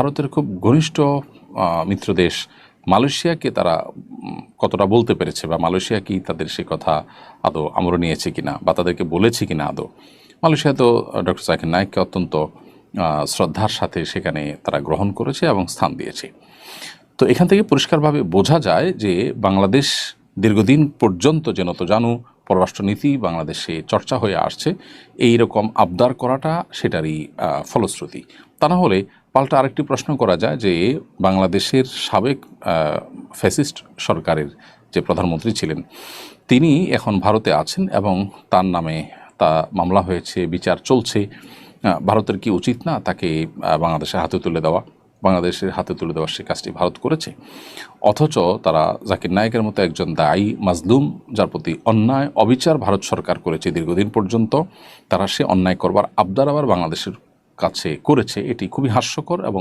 ভারতের খুব ঘনিষ্ঠ মিত্র দেশ মালয়েশিয়াকে তারা কতটা বলতে পেরেছে, বা মালয়েশিয়া কি তাদের সে কথা আদৌ আমলে নিয়েছে কিনা, বা তাদেরকে বলেছে কিনা আদৌ। মালয়েশিয়া তো ডক্টর জাকির নায়েককে অত্যন্ত শ্রদ্ধার সাথে সেখানে তারা গ্রহণ করেছে এবং স্থান দিয়েছে। তো এখান থেকে পরিষ্কারভাবে বোঝা যায় যে বাংলাদেশ দীর্ঘদিন পর্যন্ত যেন তো জানু পররাষ্ট্রনীতি বাংলাদেশে চর্চা হয়ে আসছে, এই রকম আবদার করাটা সেটারই ফলশ্রুতি। তা না হলে পাল্টা আরেকটি প্রশ্ন করা যায় যে বাংলাদেশের সাবেক ফ্যাসিস্ট সরকারের যে প্রধানমন্ত্রী ছিলেন তিনি এখন ভারতে আছেন এবং তার নামে তা মামলা হয়েছে, বিচার চলছে। ভারতের কি উচিত না তাকে বাংলাদেশের হাতে তুলে দেওয়া? বাংলাদেশের হাতে তুলে দেওয়ার সে কাজটি ভারত করেছে, অথচ তারা জাকির নায়েকের মতো একজন দায়ী মাজলুম, যার প্রতি অন্যায় অবিচার ভারত সরকার করেছে দীর্ঘদিন পর্যন্ত, তারা সে অন্যায় করবার আবদার আবার বাংলাদেশের কাছে করেছে। এটি খুবই হাস্যকর এবং